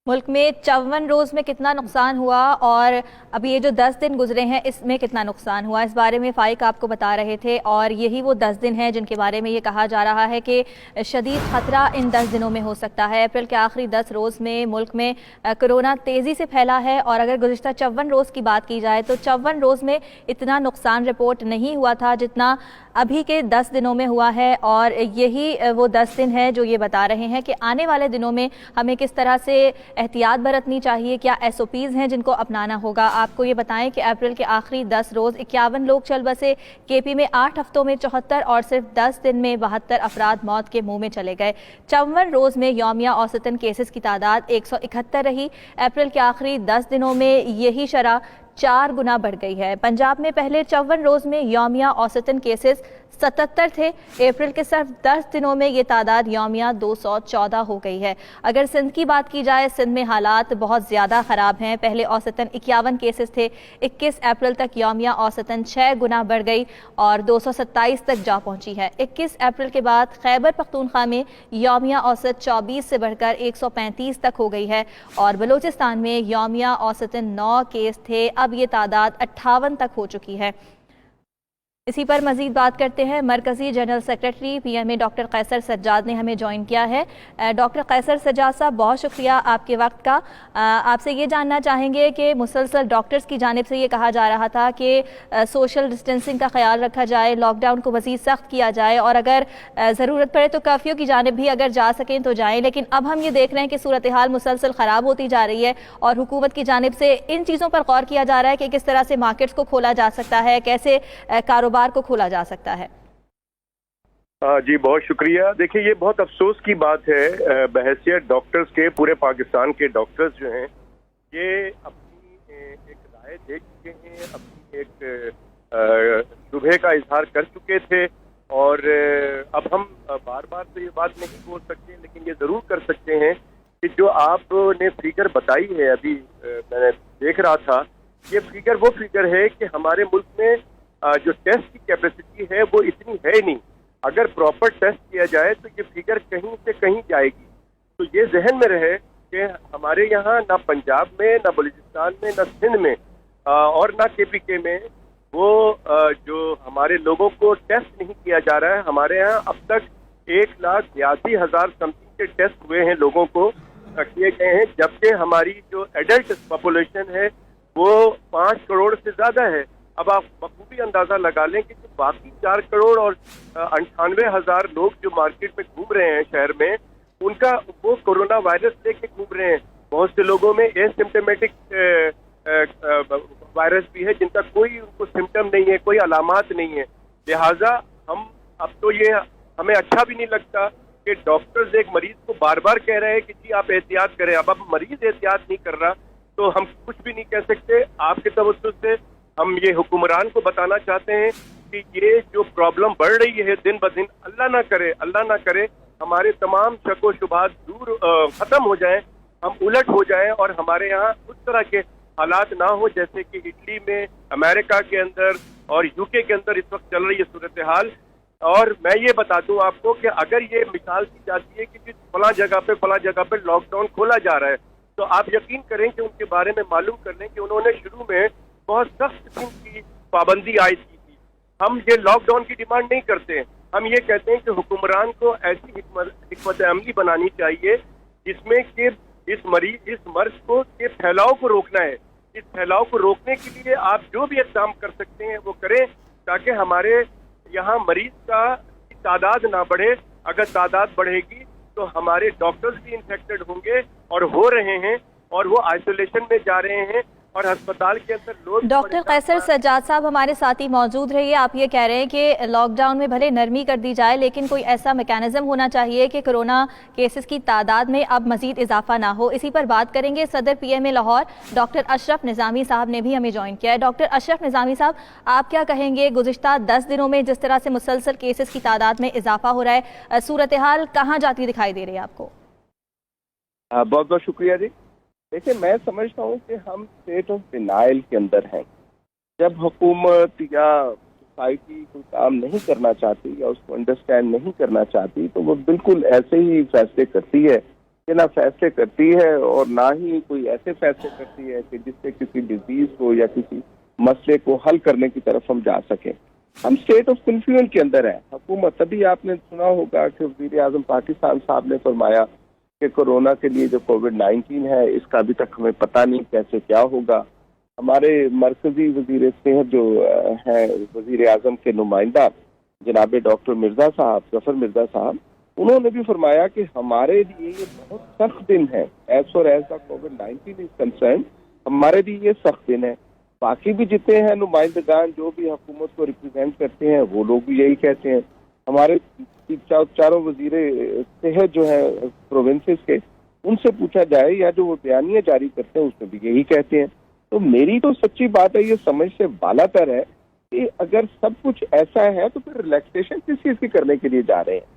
मुल्क में 54 रोज़ में कितना नुकसान हुआ और अभी ये जो 10 दिन गुजरे हैं इसमें कितना नुकसान हुआ, इस बारे में फ़ाइक आपको बता रहे थे। और यही वो 10 दिन हैं जिनके बारे में ये कहा जा रहा है कि शदीद ख़तरा इन 10 दिनों में हो सकता है। अप्रैल के आखिरी 10 रोज़ में मुल्क में कोरोना तेज़ी से फैला है और अगर गुज़िश्ता 54 रोज़ की बात की जाए तो 54 रोज़ में इतना नुकसान रिपोर्ट नहीं हुआ था जितना अभी के 10 दिनों में हुआ है। और यही वो 10 दिन है जो ये बता रहे हैं कि आने वाले दिनों में हमें किस तरह से एहतियात बरतनी चाहिए, क्या SOPs हैं जिनको अपनाना होगा। आपको ये बताएं कि अप्रैल के आखिरी 10 रोज़ 51 लोग चल बसे। KP में 8 हफ्तों में 74 और सिर्फ 10 दिन में 72 अफराद मौत के मुंह में चले गए। 54 रोज़ में यौमिया औसतन केसेस की तादाद 171 रही। अप्रैल के आखिरी 10 दिनों में यही शरह 4 गुना बढ़ गई है। पंजाब में पहले 54 रोज़ में यौमिया औसतन केसेस 77 थे। अप्रैल के सिर्फ 10 दिनों में ये तादाद यौमिया 214 हो गई है। अगर सिंध की बात की जाए, सिंध में हालात बहुत ज़्यादा ख़राब हैं। पहले औसतन 51 केसेस थे, 21 अप्रैल तक यौमिया औसतन 6 गुना बढ़ गई और 227 तक जा पहुंची है। 21 अप्रैल के बाद खैबर पख्तूनख्वा में यौमिया औसत 24 से बढ़कर 135 तक हो गई है और बलूचिस्तान में यौमिया औसतन 9 केस थे, अब ये तादाद 58 तक हो चुकी है। इसी पर मजीद बात करते हैं। मरकज़ी general secretary PMA doctor Kaiser Sajjad ने हमें ज्वाइन किया है। डॉक्टर कैसर सज्जाद साहब, बहुत शुक्रिया आपके वक्त का। आपसे ये जानना चाहेंगे कि मुसलसल डॉक्टर्स की जानिब से ये कहा जा रहा था कि सोशल डिस्टेंसिंग का ख्याल रखा जाए, लॉकडाउन को मज़ीद सख्त किया जाए और अगर ज़रूरत पड़े तो कर्फ्यू की जानिब भी अगर जा सकें तो जाएँ। लेकिन अब हम ये देख रहे हैं कि सूरत हाल मुसलसल ख़राब होती जा रही है और हुकूमत की जानिब से इन चीज़ों पर गौर किया जा रहा है कि किस तरह से मार्केट्स को खोला जा सकता है, कैसे कारोबार को खोला जा सकता है। जी बहुत शुक्रिया। देखिए, ये बहुत अफसोस की बात है बहैसियत डॉक्टर्स के, पूरे पाकिस्तान के डॉक्टर्स जो हैं ये अपनी एक राय दे चुके हैं, अपनी एक शुबहे का इजहार कर चुके थे और अब हम बार बार तो ये बात नहीं बोल सकते, लेकिन ये ज़रूर कर सकते हैं कि जो आपने फिगर बताई है, अभी मैंने देख रहा था, ये फिगर वो फिगर है कि हमारे मुल्क में जो टेस्ट की कैपेसिटी है वो इतनी है नहीं। अगर प्रॉपर टेस्ट किया जाए तो ये फिगर कहीं से कहीं जाएगी। तो ये जहन में रहे कि हमारे यहाँ ना पंजाब में, ना बलूचिस्तान में, ना सिंध में और ना KPK में वो जो हमारे लोगों को टेस्ट नहीं किया जा रहा है। हमारे यहाँ अब तक 1,82,000 समथिंग के टेस्ट हुए हैं, लोगों को किए गए हैं, जबकि हमारी जो एडल्ट पॉपुलेशन है वो 5 करोड़ से ज़्यादा है। अब आप बखूबी अंदाजा लगा लें कि जो बाकी 4 करोड़ और 98,000 लोग जो मार्केट में घूम रहे हैं शहर में, उनका वो कोरोना वायरस लेके घूम रहे हैं। बहुत से लोगों में एसिम्प्टोमेटिक वायरस भी है जिनका कोई उनको सिम्टम नहीं है, कोई अलामात नहीं है। लिहाजा हम अब तो ये हमें अच्छा भी नहीं लगता कि डॉक्टर्स एक मरीज को बार बार कह रहे हैं कि जी आप एहतियात करें। अब मरीज एहतियात नहीं कर रहा तो हम कुछ भी नहीं कह सकते। आपके तवज्जुह से हम ये हुक्मरान को बताना चाहते हैं कि ये जो प्रॉब्लम बढ़ रही है दिन ब दिन, अल्लाह ना करे हमारे तमाम शक व शुबहात दूर खत्म हो जाएं, हम उलट हो जाएं और हमारे यहाँ उस तरह के हालात ना हो जैसे कि इटली में, अमेरिका के अंदर और UK के अंदर इस वक्त चल रही है सूरत हाल। और मैं ये बता दूं आपको कि अगर ये मिसाल की जाती है कि फला जगह पे लॉकडाउन खोला जा रहा है, तो आप यकीन करें कि उनके बारे में मालूम कर लें कि उन्होंने शुरू में बहुत सख्त किस्म की पाबंदी आयद की थी। हम ये लॉकडाउन की डिमांड नहीं करते हैं, हम ये कहते हैं कि हुक्मरान को ऐसी हिकमत अमली बनानी चाहिए जिसमें कि इस मर्ज को के फैलाव को रोकना है। इस फैलाव को रोकने के लिए आप जो भी इक़दाम कर सकते हैं वो करें, ताकि हमारे यहाँ मरीज का तादाद ना बढ़े। अगर तादाद बढ़ेगी तो हमारे डॉक्टर्स भी इन्फेक्टेड होंगे और हो रहे हैं और वो आइसोलेशन में जा रहे हैं और अस्पताल के अंदर लोग। डॉक्टर कैसर सज्जाद साहब हमारे साथ ही मौजूद रहिए। आप ये कह रहे हैं कि लॉकडाउन में भले नरमी कर दी जाए, लेकिन कोई ऐसा मैकेनिज्म होना चाहिए कि कोरोना केसेस की तादाद में अब मजीद इजाफा ना हो। इसी पर बात करेंगे। सदर PMA लाहौर डॉक्टर अशरफ निज़ामी साहब ने भी हमें ज्वाइन किया है। डॉक्टर अशरफ निज़ामी साहब, आप क्या कहेंगे, गुज़िश्ता 10 दिनों में जिस तरह से मुसलसल केसेस की तादाद में इजाफा हो रहा है, सूरत हाल कहाँ जाती दिखाई दे रही है आपको? बहुत बहुत शुक्रिया जी। देखिए, मैं समझता हूँ कि हम स्टेट ऑफ डिनाइल के अंदर हैं। जब हुकूमत या सोसाइटी कोई काम नहीं करना चाहती या उसको अंडरस्टैंड नहीं करना चाहती तो वो बिल्कुल ऐसे ही फैसले करती है یہ نہ فیصلے کرتی ہے اور نہ ہی کوئی ایسے فیصلے کرتی ہے کہ جس سے کسی ڈیزیز کو یا کسی مسئلے کو حل کرنے کی طرف ہم جا سکیں. ہم اسٹیٹ آف کنفیوژن کے اندر ہیں. حکومت، تبھی آپ نے سنا ہوگا کہ وزیر اعظم پاکستان صاحب نے فرمایا کہ کورونا کے لیے جو کووڈ-19 ہے اس کا ابھی تک ہمیں پتہ نہیں کیسے کیا ہوگا. ہمارے مرکزی وزیر صحت جو ہیں وزیر اعظم کے نمائندہ جناب ڈاکٹر مرزا صاحب، ظفر مرزا صاحب، انہوں نے بھی فرمایا کہ ہمارے لیے یہ بہت سخت دن ہے. As far as the COVID-19 is concern, ہمارے لیے یہ سخت دن ہے. باقی بھی جتنے ہیں نمائندگان جو بھی حکومت کو ریپرزینٹ کرتے ہیں وہ لوگ بھی یہی کہتے ہیں. ہمارے چاروں وزیر صحت جو ہیں پروونسز کے، ان سے پوچھا جائے یا جو وہ بیانیہ جاری کرتے ہیں اس میں بھی یہی کہتے ہیں. تو میری تو سچی بات ہے، یہ سمجھ سے بالا تر ہے کہ اگر سب کچھ ایسا ہے تو پھر ریلیکسیشن کس چیز کی کرنے کے لیے جا رہے ہیں.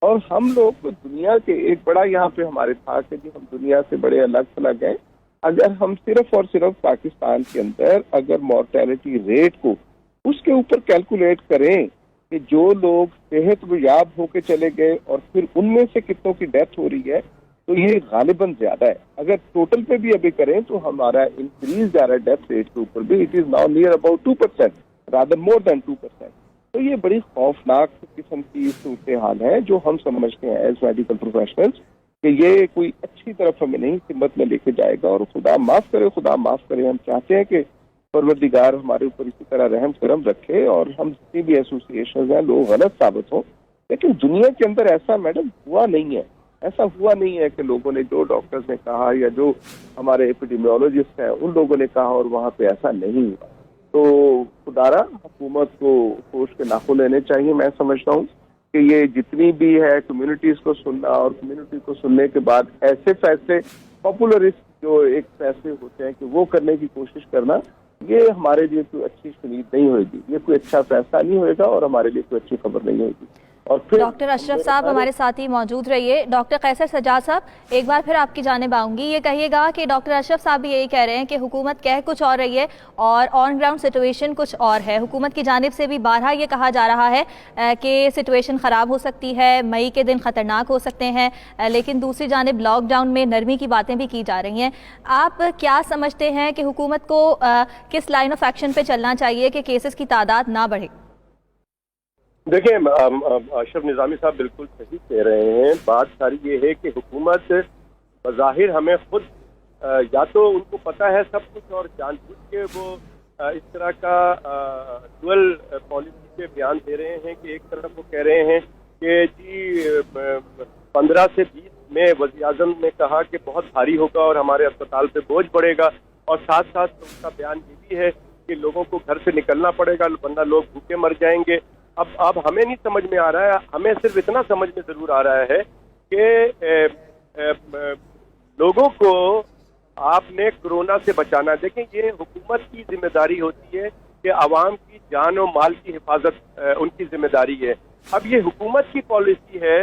اور ہم لوگ دنیا کے ایک بڑا یہاں پہ ہمارے تھا کہ جی ہم دنیا سے بڑے الگ تھلگ ہیں. اگر ہم صرف اور صرف پاکستان کے اندر اگر مورٹیلٹی ریٹ کو اس کے اوپر کیلکولیٹ کریں کہ جو لوگ صحت یاب ہو کے چلے گئے اور پھر ان میں سے کتنوں کی ڈیتھ ہو رہی ہے تو یہ غالباً زیادہ ہے. اگر ٹوٹل پہ بھی ابھی کریں تو ہمارا انکریز جا رہا ہے ڈیتھ ریٹ کے اوپر بھی. It is now near about 2%، rather more than 2%. تو یہ بڑی خوفناک قسم کی صورتحال ہے جو ہم سمجھتے ہیں ایز میڈیکل پروفیشنلز کہ یہ کوئی اچھی طرف ہمیں نہیں سمت میں لے کے جائے گا. اور خدا معاف کرے، ہم چاہتے ہیں کہ پروردگار ہمارے اوپر اسی طرح رحم کرم رکھے اور ہم جتنی بھی ایسوسیشنز ہیں لوگ غلط ثابت ہوں. لیکن دنیا کے اندر ایسا میڈم ہوا نہیں ہے. ایسا ہوا نہیں ہے کہ لوگوں نے جو ڈاکٹرز نے کہا یا جو ہمارے ایپیڈیمیولوجسٹ ہیں ان لوگوں نے کہا اور وہاں پہ ایسا نہیں ہوا. تو خدارا حکومت کو ہوش کے ناخن لینے چاہیے. میں سمجھتا ہوں کہ یہ جتنی بھی ہے کمیونٹیز کو سننا اور کمیونٹی کو سننے کے بعد ایسے فیصلے پاپولرسٹ جو ایک فیصلے ہوتے ہیں کہ وہ کرنے کی کوشش کرنا، یہ ہمارے لیے کوئی اچھی شنید نہیں ہوئے گی. یہ کوئی اچھا فیصلہ نہیں ہوئے گا اور ہمارے لیے کوئی اچھی خبر نہیں ہوئے گی. اور پھر ڈاکٹر اشرف صاحب ہمارے ساتھ ہی موجود رہیے. ڈاکٹر قیصر سجاد صاحب، ایک بار پھر آپ کی جانب آؤں گی. یہ کہیے گا کہ ڈاکٹر اشرف صاحب بھی یہی کہہ رہے ہیں کہ حکومت کہہ کچھ اور رہی ہے اور آن گراؤنڈ سچویشن کچھ اور ہے. حکومت کی جانب سے بھی بارہا یہ کہا جا رہا ہے کہ سچویشن خراب ہو سکتی ہے، مئی کے دن خطرناک ہو سکتے ہیں، لیکن دوسری جانب لاک ڈاؤن میں نرمی کی باتیں بھی کی جا رہی ہیں. آپ کیا سمجھتے ہیں کہ حکومت کو کس لائن آف ایکشن پہ چلنا چاہیے کہ کیسز کی تعداد نہ بڑھے؟ دیکھیں اشرف نظامی صاحب بالکل صحیح کہہ رہے ہیں. بات ساری یہ ہے کہ حکومت بظاہر ہمیں خود یا تو ان کو پتہ ہے سب کچھ اور جان بوجھ کے وہ اس طرح کا ڈوئل پالیسی کے بیان دے رہے ہیں کہ ایک طرف وہ کہہ رہے ہیں کہ جی 15 سے 20 میں وزیر اعظم نے کہا کہ بہت بھاری ہوگا اور ہمارے اسپتال پہ بوجھ پڑے گا، اور ساتھ ساتھ ان کا بیان یہ بھی ہے کہ لوگوں کو گھر سے نکلنا پڑے گا ورنہ لوگ بھوکے مر جائیں گے. اب ہمیں نہیں سمجھ میں آ رہا ہے، ہمیں صرف اتنا سمجھ میں ضرور آ رہا ہے کہ لوگوں کو آپ نے کورونا سے بچانا. دیکھیں یہ حکومت کی ذمہ داری ہوتی ہے کہ عوام کی جان و مال کی حفاظت ان کی ذمہ داری ہے. اب یہ حکومت کی پالیسی ہے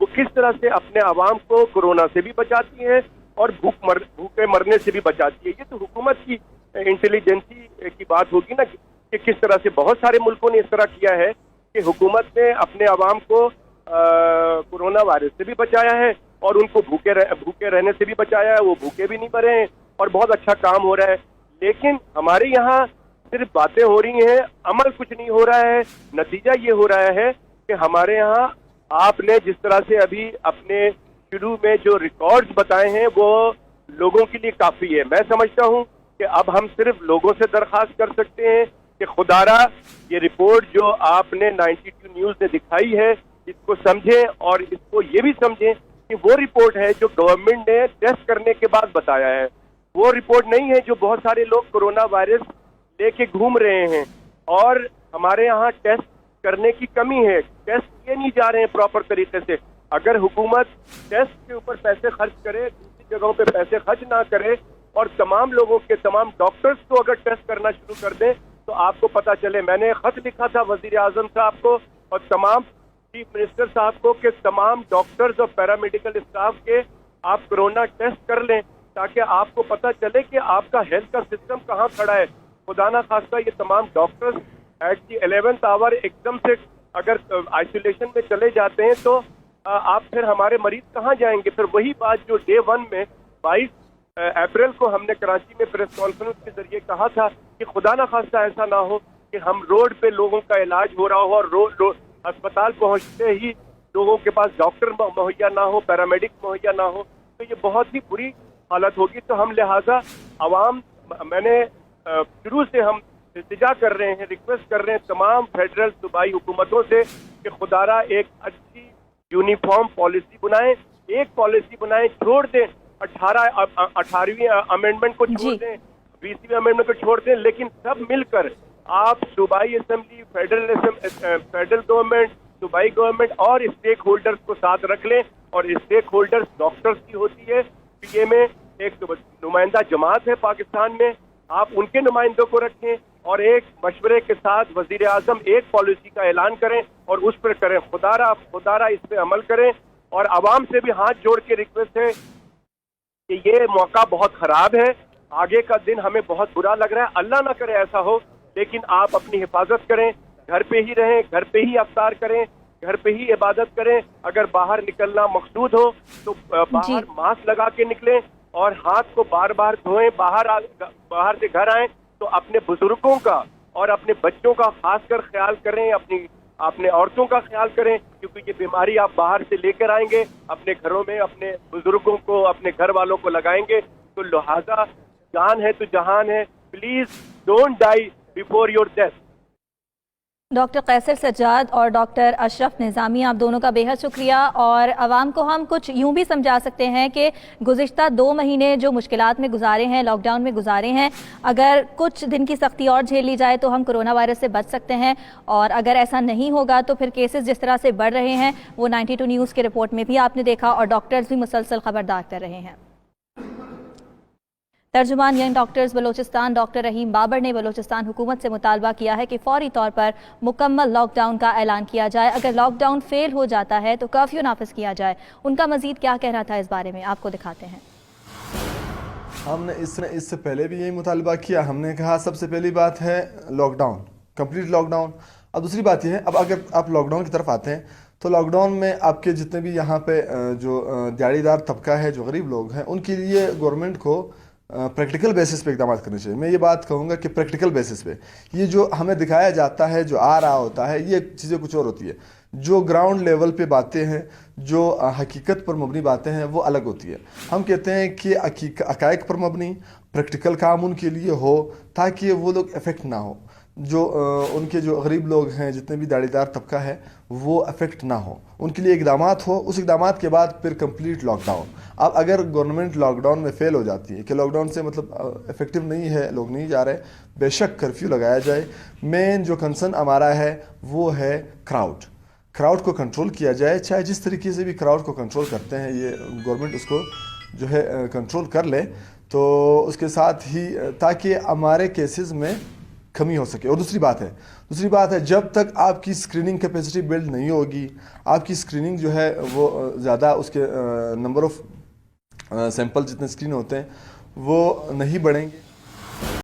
وہ کس طرح سے اپنے عوام کو کورونا سے بھی بچاتی ہے اور بھوکے مرنے سے بھی بچاتی ہے. یہ تو حکومت کی انٹیلیجنسی کی بات ہوگی نا کہ کس طرح سے. بہت سارے ملکوں نے اس طرح کیا ہے کہ حکومت نے اپنے عوام کو کورونا وائرس سے بھی بچایا ہے اور ان کو بھوکے رہنے سے بھی بچایا ہے. وہ بھوکے بھی نہیں مرے ہیں اور بہت اچھا کام ہو رہا ہے. لیکن ہمارے یہاں صرف باتیں ہو رہی ہیں، عمل کچھ نہیں ہو رہا ہے. نتیجہ یہ ہو رہا ہے کہ ہمارے یہاں آپ نے جس طرح سے ابھی اپنے شروع میں جو ریکارڈز بتائے ہیں وہ لوگوں کے لیے کافی ہے. میں سمجھتا ہوں کہ اب ہم صرف لوگوں سے درخواست کر سکتے ہیں کہ خدارا یہ رپورٹ جو آپ نے 92 نیوز نے دکھائی ہے اس کو سمجھیں اور اس کو یہ بھی سمجھیں کہ وہ رپورٹ ہے جو گورنمنٹ نے ٹیسٹ کرنے کے بعد بتایا ہے. وہ رپورٹ نہیں ہے جو بہت سارے لوگ کورونا وائرس لے کے گھوم رہے ہیں اور ہمارے یہاں ٹیسٹ کرنے کی کمی ہے. ٹیسٹ کیے نہیں جا رہے ہیں پراپر طریقے سے. اگر حکومت ٹیسٹ کے اوپر پیسے خرچ کرے، دوسری جگہوں پہ پیسے خرچ نہ کرے اور تمام لوگوں کے تمام ڈاکٹرز کو اگر ٹیسٹ کرنا شروع کر دیں تو آپ کو پتہ چلے. میں نے خط لکھا تھا وزیر اعظم صاحب کو اور تمام چیف منسٹر صاحب کو کہ تمام ڈاکٹرز اور پیرامیڈیکل اسٹاف کے آپ کورونا ٹیسٹ کر لیں تاکہ آپ کو پتہ چلے کہ آپ کا ہیلتھ کا سسٹم کہاں کھڑا ہے. خدا نہ خواستہ یہ تمام ڈاکٹرز ایٹ دی 11th آور ایک دم سے اگر آئسولیشن میں چلے جاتے ہیں تو आप फिर हमारे मरीज कहाँ जाएंगे? फिर वही बात जो डे 1 में 22 अप्रैल को हमने कराची में प्रेस कॉन्फ्रेंस के जरिए कहा था कि खुदा न खास्ता ऐसा ना हो कि हम रोड पे लोगों का इलाज हो रहा हो और रोड अस्पताल पहुंचते ही लोगों के पास डॉक्टर मुहैया ना हो, पैरामेडिक मुहैया ना हो, तो ये बहुत ही बुरी हालत होगी। तो हम लिहाजा आवाम, मैंने शुरू से हम इल्तिजा कर रहे हैं, रिक्वेस्ट कर रहे हैं तमाम फेडरल सूबाई हुकूमतों से कि खुदारा एक अच्छी यूनिफॉर्म पॉलिसी बनाएं, एक पॉलिसी बनाएं, छोड़ दें 18वीं अमेंडमेंट को छोड़ दें, 20वीं अमेंडमेंट को छोड़ दें, लेकिन सब मिलकर आप सूबाई असेंबली, फेडरल गवर्नमेंट, सूबाई गवर्नमेंट और स्टेक होल्डर्स को साथ रख लें। और स्टेक होल्डर्स डॉक्टर्स की होती है, पीए में एक नुमाइंदा जमात है पाकिस्तान में, आप उनके नुमाइंदों को रखें और एक मशवरे के साथ वजीर आजम एक पॉलिसी का ऐलान करें और उस पर करें। खुदारा इस पे अमल करें। और आवाम से भी हाथ जोड़ के रिक्वेस्ट है कि ये मौका बहुत खराब है, आगे का दिन हमें बहुत बुरा लग रहा है, अल्लाह ना करे ऐसा हो, लेकिन आप अपनी हिफाजत करें, घर पे ही रहें, घर पे ही अफ्तार करें, घर पे ही इबादत करें। अगर बाहर निकलना मकसूद हो तो बाहर मास्क लगा के निकलें और हाथ को बार बार धोएं। बाहर से घर आएं तो अपने बुजुर्गों का और अपने बच्चों का खासकर ख्याल करें, अपने औरतों का ख्याल करें, क्योंकि ये बीमारी आप बाहर से लेकर आएंगे, अपने घरों में अपने बुजुर्गों को, अपने घर वालों को लगाएंगे। तो लिहाजा जान है तो जहान है, please don't die before your death. Doctor Kaiser Sajjad और डॉक्टर अशरफ निज़ामी, आप दोनों का बेहद शुक्रिया। और आवाम को हम कुछ यूँ भी समझा सकते हैं कि गुज़िश्ता 2 महीने जो मुश्किलात में गुजारे हैं, लॉकडाउन में गुजारे हैं, अगर कुछ दिन की सख्ती और झेल ली जाए तो हम कोरोना वायरस से बच सकते हैं। और अगर ऐसा नहीं होगा तो फिर केसेस जिस तरह से बढ़ रहे हैं वो 92 न्यूज़ की रिपोर्ट में भी आपने देखा, और डॉक्टर्स भी मुसलसल खबरदार कर रहे हैं। तर्जुमान यंग डॉक्टर्स बलोचिस्तान डॉक्टर रहीम बाबर ने बलोचिस्तान हुकूमत से मुतालबा किया है कि फौरी तौर पर मुकम्मल लॉकडाउन का ऐलान किया जाए। अगर लॉकडाउन फेल हो जाता है तो कर्फ्यू नाफिज किया जाए। उनका मजीद क्या कहना था इस बारे में आपको दिखाते हैं। हमने इससे पहले भी यही मुतालबा किया। हमने कहा सबसे पहली बात है लॉकडाउन, कंप्लीट लॉकडाउन। अब दूसरी बात यह है, अब अगर आप लॉकडाउन की तरफ आते हैं तो लॉकडाउन में आपके जितने भी यहाँ पे जो दिहाड़ीदार तबका है, जो गरीब लोग हैं, उनके लिए गवर्नमेंट को प्रैक्टिकल बेसिस पे इक़दाम करने चाहिए। मैं ये बात कहूँगा कि प्रैक्टिकल बेसिस पे, ये जो हमें दिखाया जाता है, जो आ रहा होता है, ये चीज़ें कुछ और होती है। जो ग्राउंड लेवल पे बातें हैं, जो हकीकत पर मबनी बातें हैं, वो अलग होती है। हम कहते हैं कि हक़ाइक़ पर मबनी प्रैक्टिकल काम उनके लिए हो, ताकि वो लोग इफ़ेक्ट ना हो, जो उनके जो गरीब लोग हैं, जितने भी दाढ़ीदार तबका है, वो अफेक्ट ना हो, उनके लिए इक़दामात हो। उस इक़दामात के बाद फिर कंप्लीट लॉकडाउन। अब अगर गवर्नमेंट लॉकडाउन में फ़ेल हो जाती है कि लॉकडाउन से मतलब इफ़ेक्टिव नहीं है, लोग नहीं जा रहे, बेशक कर्फ्यू लगाया जाए। मेन जो कंसर्न हमारा है वो है क्राउड को कंट्रोल किया जाए। चाहे जिस तरीके से भी क्राउड को कंट्रोल करते हैं, ये गवर्नमेंट उसको जो है कंट्रोल कर ले, तो उसके साथ ही ताकि हमारे केसेस में कमी हो सके। और दूसरी बात है जब तक आपकी स्क्रीनिंग कैपेसिटी बिल्ड नहीं होगी, आपकी स्क्रीनिंग जो है वो ज़्यादा, उसके नंबर ऑफ़ सैंपल जितने स्क्रीन होते हैं वो नहीं बढ़ेंगे,